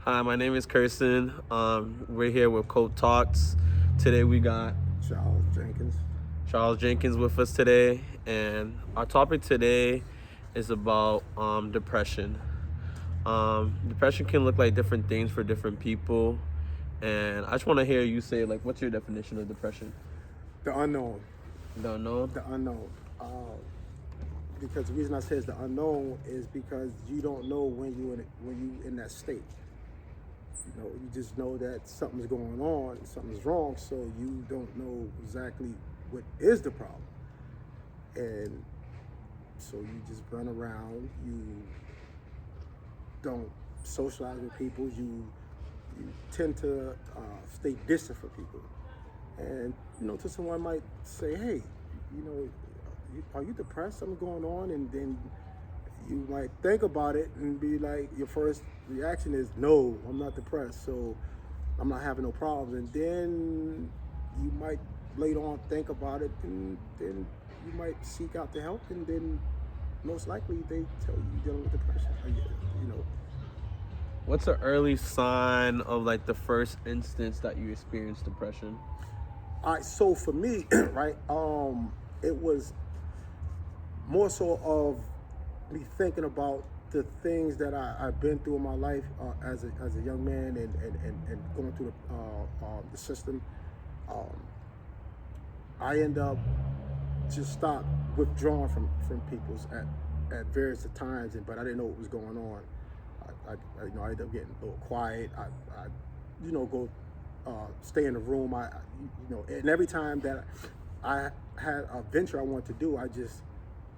Hi, my name is Kirsten. We're here with Code Talks. Today we got Charles Jenkins. Charles Jenkins with us today, and our topic today is about depression. Depression can look like different things for different people, and I just want to hear you say, like, what's your definition of depression? The unknown. Don't know. The unknown. Because the reason I say it's the unknown is because you don't know when you in that state. You just know that something's going on, something's wrong, so you don't know exactly what is the problem. And so you just run around, you don't socialize with people, you tend to stay distant from people. And, to someone might say, hey, are you depressed? Something going on? And then you might think about it and be like, your first reaction is, no, I'm not depressed, so I'm not having no problems. And then you might later on think about it, and then you might seek out the help, and then most likely they tell you you're dealing with depression. What's an early sign of like the first instance that you experienced depression? All right, so for me, right, it was more so of me thinking about the things that I've been through in my life as a young man and going through the system. I end up just stopped withdrawing from people's at various times, but I didn't know what was going on. I ended up getting a little quiet. I go stay in the room. And every time that I had a venture I wanted to do, I just,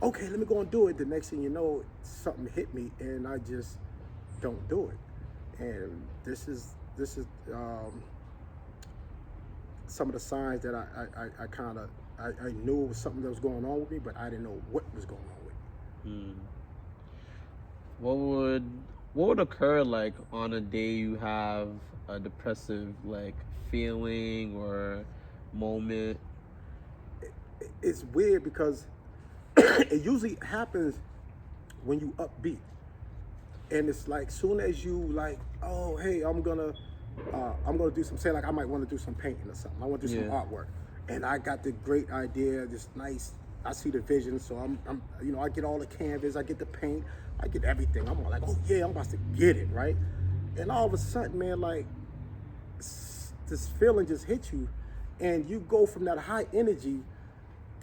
okay, let me go and do it. The next thing you know, something hit me, and I just don't do it. And this is some of the signs that I knew it was something that was going on with me, but I didn't know what was going on with me. What would occur like on a day you have a depressive like feeling or moment? It's weird because it usually happens when you upbeat, and it's like soon as you like, oh hey, I'm gonna do some, say like I might want to do some painting or something. I want to do some artwork, and I got the great idea, this nice. I see the vision, so I'm I get all the canvas, I get the paint, I get everything. I'm all like, oh yeah, I'm about to get it right, and all of a sudden, man, like this feeling just hits you, and you go from that high energy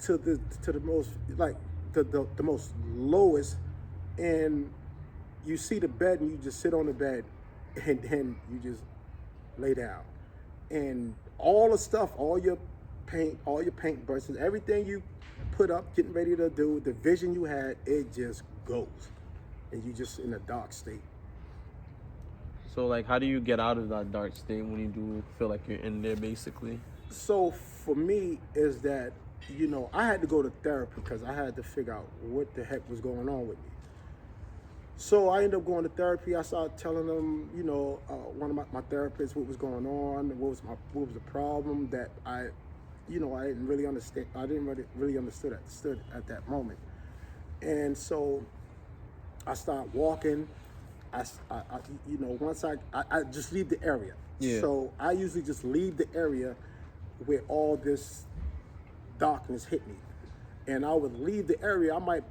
to the most like the most lowest, and you see the bed and you just sit on the bed, and then you just lay down, and all the stuff, all your paint brushes, everything you put up, getting ready to do, the vision you had, it just goes, and you just in a dark state. So like, how do you get out of that dark state when you do feel like you're in there, basically? So for me is that, I had to go to therapy because I had to figure out what the heck was going on with me. So I ended up going to therapy. I started telling them, one of my therapists, what was going on, what was the problem that I didn't really understand. I didn't really understood at that moment. And so I started walking. Once I just leave the area. Yeah. So I usually just leave the area where all this darkness hit me, and I would leave the area. I might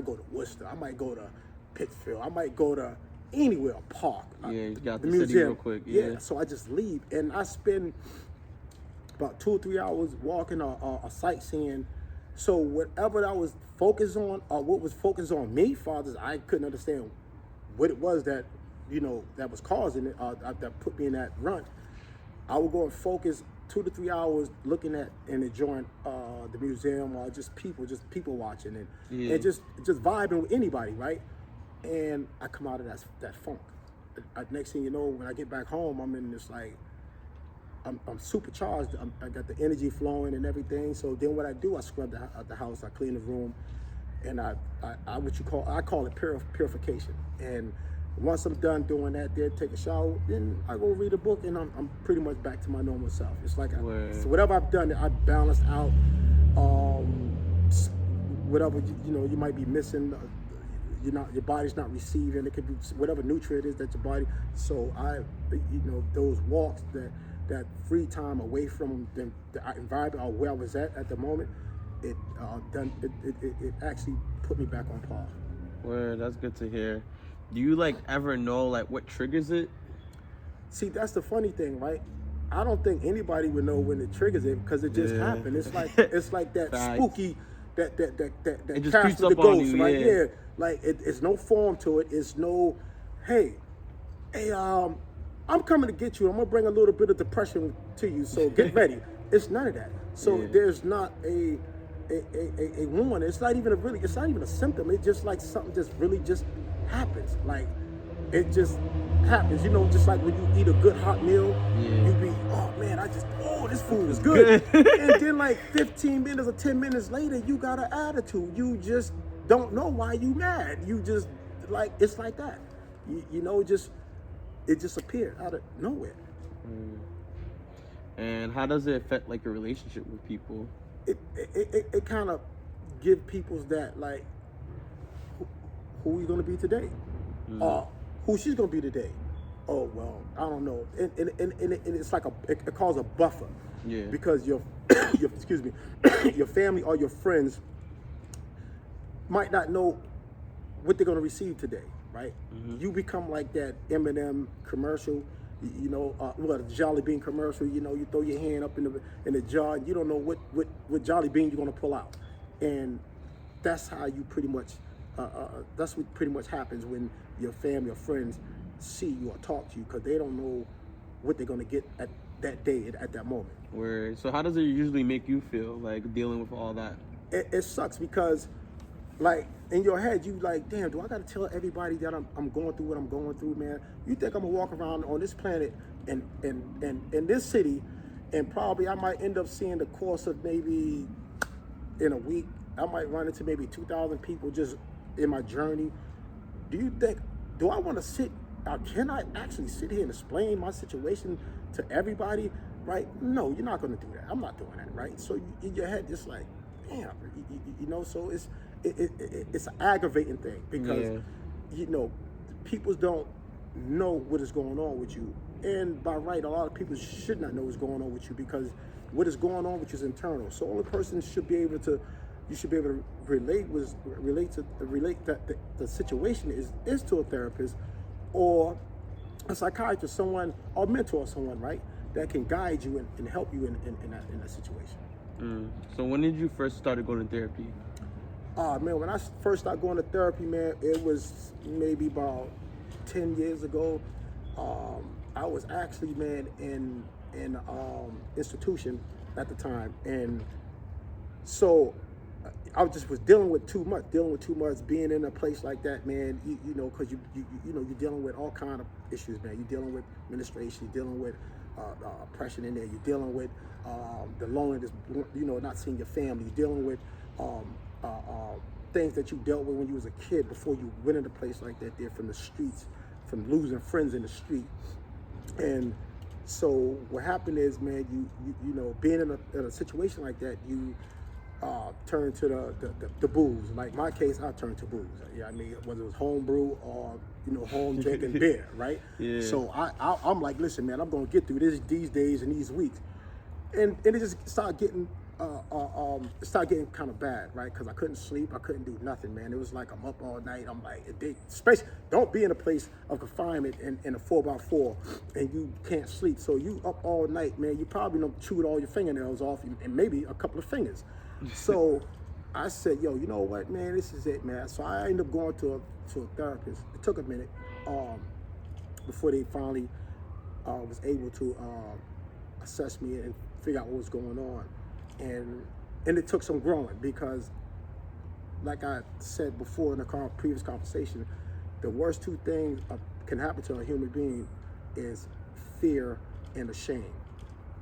go to Worcester. I might go to Pittsfield. I might go to anywhere, a park. Yeah, you got the the city museum. real quick. Yeah. So I just leave, and I spend about 2 or 3 hours walking or sightseeing. So whatever I was focused on, or what was focused on me, fathers, I couldn't understand what it was that that was causing it, that put me in that run. I would go and focus 2 to 3 hours looking at and enjoying the museum, or just people watching, and just vibing with anybody, right? And I come out of that funk. Next thing you know, when I get back home, I'm in this like, I'm supercharged. I got the energy flowing and everything. So then what I do, I scrub the house, I clean the room, and I call it purification. And once I'm done doing that, then take a shower, then I go read a book, and I'm pretty much back to my normal self. It's like so whatever I've done, I balanced out whatever you might be missing. your body's not receiving. It could be whatever nutrient it is that your body. So those walks, that free time away from the environment or where I was at the moment, it actually put me back on par. Word, that's good to hear. Do you like ever know like what triggers it? See, that's the funny thing, right? I don't think anybody would know when it triggers it because it just happened. It's like that Facts. spooky that It just cast creeps of the up on ghost, you, right? yeah. Like it's no form to it. It's no, hey, I'm coming to get you. I'm gonna bring a little bit of depression to you, so get ready. It's none of that. So there's not a warning. It's not even a symptom. It's just like something just really just happens. Like it just happens. Just like when you eat a good hot meal, you be, oh man, this food is good. And then like 15 minutes or 10 minutes later, you got an attitude. You just don't know why you mad. You just like, it's like that. It just appeared out of nowhere. And how does it affect like your relationship with people? It kind of give people's that like, who are you gonna be today? Who she's gonna be today? Oh well, I don't know. And it's like it calls a buffer. Yeah. Because your excuse me, your family or your friends might not know what they're gonna receive today, right? You become like that Eminem commercial, the Jolly Bean commercial. You throw your hand up in the jar, and you don't know what Jolly Bean you're gonna pull out, and that's how you pretty much. That's what pretty much happens when your family or friends see you or talk to you because they don't know what they're gonna get at that day at that moment. Word. So how does it usually make you feel like dealing with all that? It sucks because, like, in your head, you like, damn, do I gotta tell everybody that I'm going through what I'm going through, man? You think I'm gonna walk around on this planet and in this city, and probably I might end up seeing the course of maybe in a week, I might run into maybe 2,000 people just in my journey. Do I want to sit? Can I actually sit here and explain my situation to everybody? Right? No, you're not going to do that. I'm not doing that. Right? So in your head, it's like, damn, So it's an aggravating thing because people don't know what is going on with you, and by right, a lot of people should not know what's going on with you because what is going on with you is internal. So only person should be able to. You should be able to relate that the situation is to a therapist or a psychiatrist, someone or mentor, someone, right, that can guide you and help you in that situation. So when did you first started going to therapy? Man, when I first started going to therapy, man, it was maybe about 10 years ago. I was actually, man, in institution at the time, and so I was dealing with too much, being in a place like that, man. Because you're dealing with all kind of issues, man. You're dealing with administration, you're dealing with oppression in there, you're dealing with the loneliness, not seeing your family, you're dealing with things that you dealt with when you was a kid before you went in a place like that. There from the streets, from losing friends in the street, and so what happened is, man, you being in a situation like that, you turn to the booze. Like my case, I turned to booze. I mean, whether it was home brew or home drinking beer, right? Yeah. So I'm like, listen, man, I'm gonna get through these days and these weeks, and it just started getting kind of bad, right? Because I couldn't sleep, I couldn't do nothing, man. It was like I'm up all night. I'm like, especially don't be in a place of confinement in a 4x4 and you can't sleep. So you up all night, man. You probably done chewed all your fingernails off and maybe a couple of fingers. So I said, yo, you know what, man, this is it, man. So I ended up going to a therapist. It took a minute before they finally was able to assess me and figure out what was going on. And it took some growing because, like I said before in the previous conversation, the worst two things can happen to a human being is fear and a shame.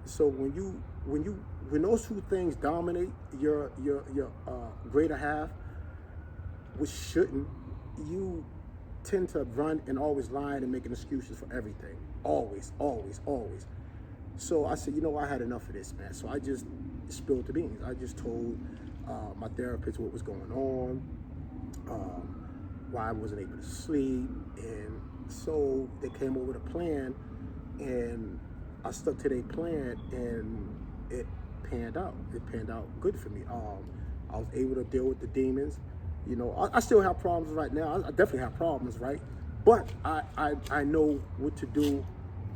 So when those two things dominate your greater half, which shouldn't, you tend to run and always lying and making excuses for everything. Always. So I said, I had enough of this, man. So I just spilled the beans. I just told my therapist what was going on. why I wasn't able to sleep. And so they came up with a plan, and I stuck to their plan, and it panned out. It panned out good for me. I was able to deal with the demons. You know, I still have problems right now. I definitely have problems, right? But I know what to do,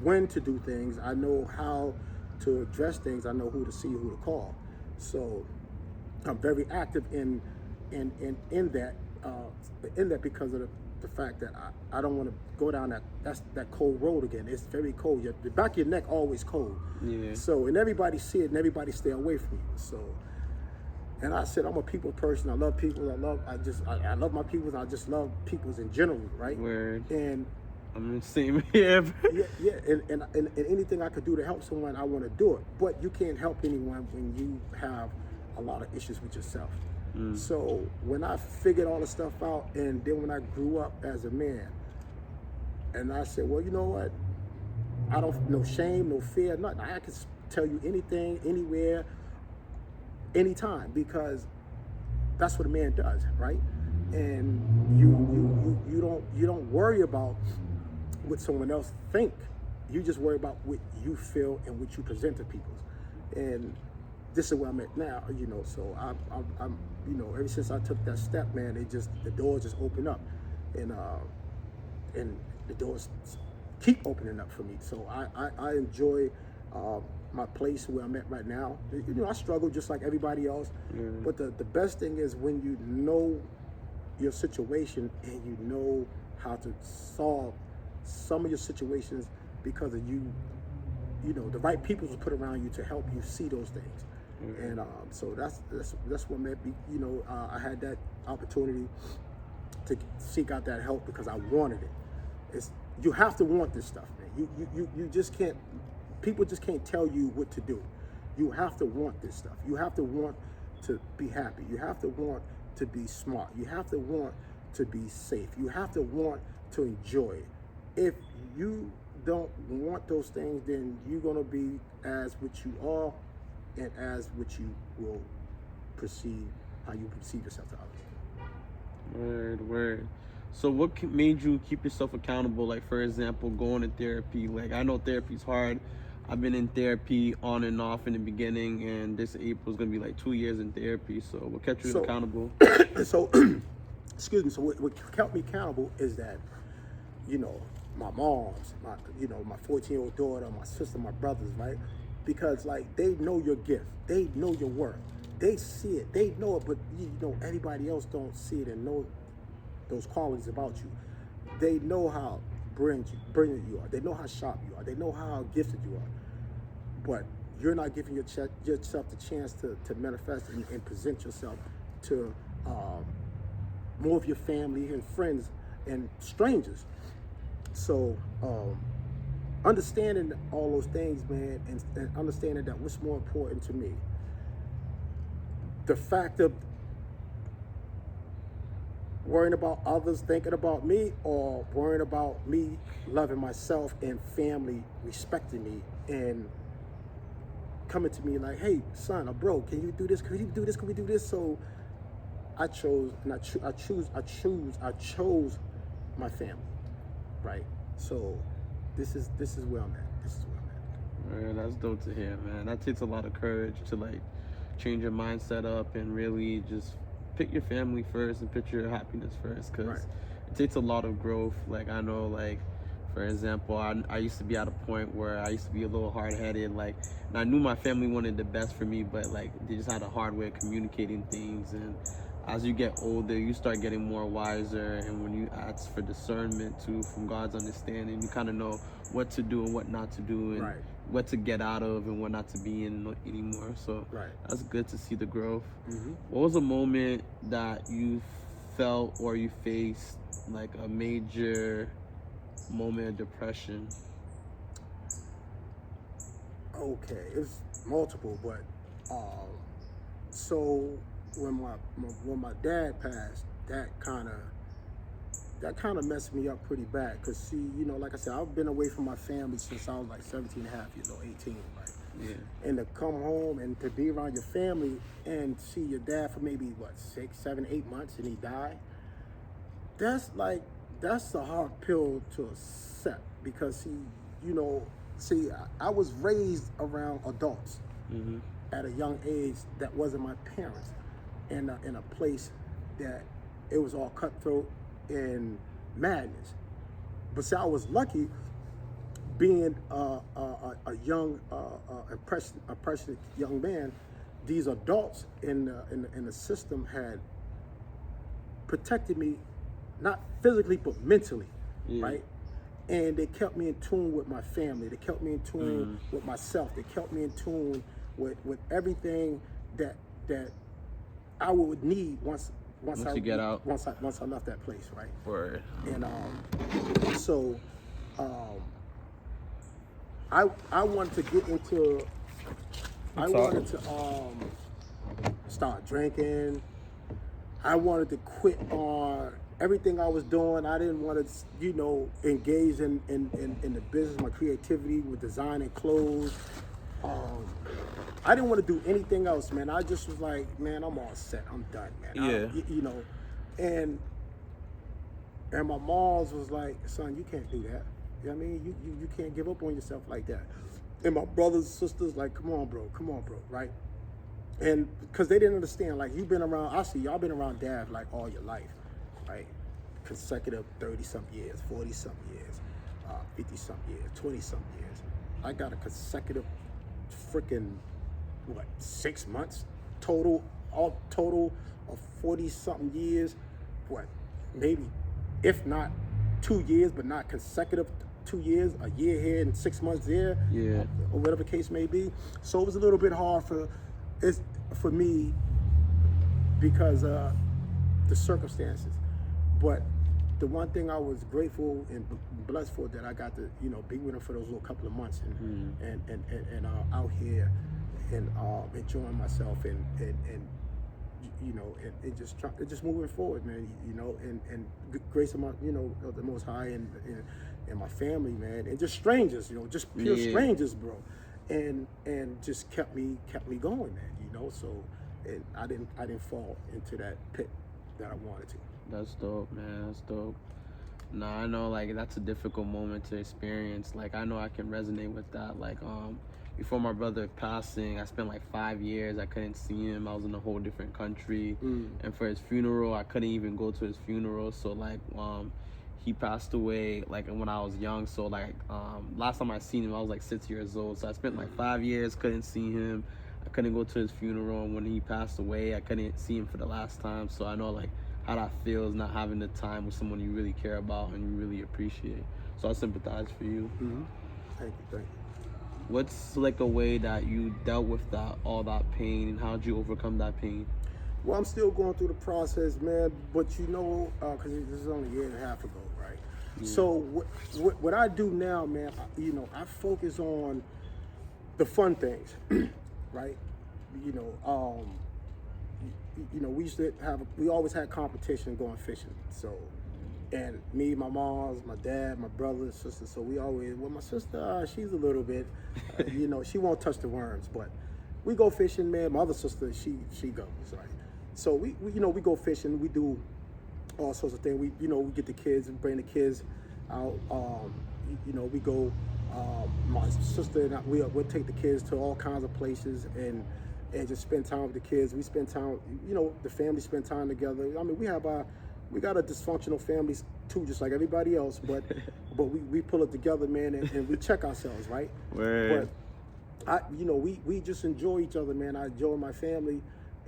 when to do things. I know how to address things. I know who to see, who to call. So I'm very active in that because of the fact that I don't want to go down that cold road again. It's very cold. The back of your neck always cold. Yeah. So, and everybody see it, and everybody stay away from you. So, and I said I'm a people person. I love people. I love my people. I just love peoples in general, right? Word. And I'm the same here. yeah, and anything I could do to help someone, I want to do it. But you can't help anyone when you have a lot of issues with yourself. So when I figured all the stuff out, and then when I grew up as a man, and I said, well, you know what? I don't, no shame, no fear, nothing. I can tell you anything, anywhere, anytime, because that's what a man does, right? And you don't worry about what someone else think. You just worry about what you feel and what you present to people. And this is where I'm at now, you know. So I'm you know, ever since I took that step, man, the doors just open up, and the doors keep opening up for me. So I enjoy my place where I'm at right now. You know, I struggle just like everybody else, but the best thing is when you know your situation and you know how to solve some of your situations because of you know, the right people will put around you to help you see those things. And so that's what made me, you know, I had that opportunity to seek out that help because I wanted it. You have to want this stuff, man. You just can't, people just can't tell you what to do. You have to want this stuff. You have to want to be happy. You have to want to be smart. You have to want to be safe. You have to want to enjoy it. If you don't want those things, then you're gonna be as what you are and as what you will perceive, how you perceive yourself to others. Word. So what made you keep yourself accountable? Like, for example, going to therapy. Like, I know therapy's hard. I've been in therapy on and off in the beginning, and this April is going to be like 2 years in therapy. So what kept you accountable? So, excuse me. So what kept me accountable is that, you know, my moms, my 14-year-old daughter, my sister, my brothers, right? Because like they know your gift, they know your worth, they see it, they know it, but you know everybody else don't see it and know those qualities about you. They know how brilliant you are. They know how sharp you are. They know how gifted you are. But you're not giving yourself the chance to manifest and present yourself to more of your family and friends and strangers. So understanding all those things, man, and understanding that what's more important to me, the fact of worrying about others thinking about me, or worrying about me loving myself and family respecting me and coming to me like, hey son or bro, can you do this, can we do this? So I chose my family, right? So this is where I'm at. Man, that's dope to hear, man. That takes a lot of courage to like change your mindset up and really just pick your family first and put your happiness first, because it takes a lot of growth. Like, I know, like, for example, I used to be at a point where I used to be a little hard-headed, like, and I knew my family wanted the best for me, but like they just had a hard way of communicating things. And as you get older, you start getting more wiser, and when you ask for discernment too from God's understanding, you kind of know what to do and what not to do, and what to get out of and what not to be in anymore. So that's good to see the growth. What was a moment that you felt or you faced like a major moment of depression? Okay, it's multiple, but so when my dad passed, that kind of messed me up pretty bad. Cause see, you know, like I said, I've been away from my family since I was like 17 and a half years old, 18, right? Yeah. And to come home and to be around your family and see your dad for maybe what, 6, 7, 8 months, and he died. that's a hard pill to accept because I was raised around adults at a young age that wasn't my parents, in a place that it was all cutthroat and madness. But see, I was lucky being a young, impressionable young man. These adults in the system had protected me, not physically but mentally, right? And they kept me in tune with my family. They kept me in tune with myself. They kept me in tune with everything that I would need once I get out. Once I left that place, right? Word. And so I wanted to get into. I wanted to start drinking. I wanted to quit on everything I was doing. I didn't want to, engage in the business, my creativity with designing clothes. I didn't want to do anything else, man. I just was like, man, I'm all set. I'm done, man. Yeah. And my mom's was like, son, you can't do that. You know what I mean? You can't give up on yourself like that. And my brothers and sisters like, come on, bro, right? And because they didn't understand, like, y'all been around dad like all your life, right? Consecutive 30-something years, 40-something years, 50-something years, 20-something years. I got a consecutive freaking, 6 months total, all total of 40-something years, maybe, if not 2 years, but not consecutive 2 years, a year here and 6 months there, or whatever the case may be. So it was a little bit hard for me because the circumstances. But the one thing I was grateful and blessed for, that I got to be with him for those little couple of months and out here and enjoying myself and just moving forward, man. And grace of my of the Most High and my family, man, and just strangers, just pure strangers, bro, and just kept me going, man. So and I didn't fall into that pit that I wanted to. That's dope, man. That's dope. Nah, I know, like, that's a difficult moment to experience. Like, I know I can resonate with that. Like, before my brother passing, I spent like 5 years. I couldn't see him. I was in a whole different country. And for his funeral, I couldn't even go to his funeral. So, like, he passed away, like, when I was young. So, like, last time I seen him, I was like 6 years old. So I spent like 5 years, couldn't see him. I couldn't go to his funeral. And when he passed away, I couldn't see him for the last time. So I know, like, how that feels, not having the time with someone you really care about and you really appreciate. So I sympathize for you. Thank you. What's like a way that you dealt with all that pain, and how did you overcome that pain? Well, I'm still going through the process, man. But because this is only a year and a half ago, right? Yeah. So what I do now, man, I focus on the fun things, right? We always had competition going fishing. So, and me, my moms, my dad, my brothers, sisters. So my sister, she's a little bit, she won't touch the worms, but we go fishing, man. My other sister, she goes, right? So we go fishing. We do all sorts of things. We get the kids and bring the kids out. We go. My sister and I, we'll take the kids to all kinds of places and just spend time with the kids. We spend time, the family spend time together. I mean, we got a dysfunctional family too, just like everybody else, but we pull it together, man, and we check ourselves, right? Word. But we just enjoy each other, man. I enjoy my family,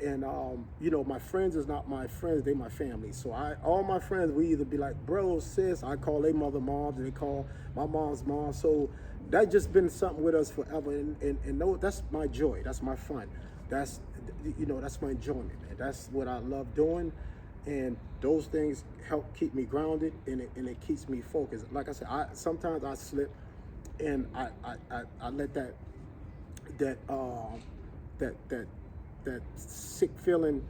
and my friends is not my friends, they my family. So all my friends, we either be like bro, sis. I call their mother moms, and they call my mom's mom. So that just been something with us forever, and no, that's my joy, that's my fun, that's my enjoyment, man. That's what I love doing, and those things help keep me grounded, and it keeps me focused. Like I said, sometimes I slip, and I let that sick feeling,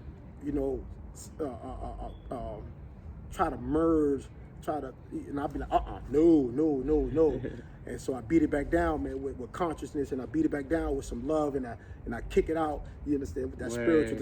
try to merge, and I'll be like, no. And so I beat it back down, man, with consciousness, and I beat it back down with some love, and I kick it out, you understand, with that spiritual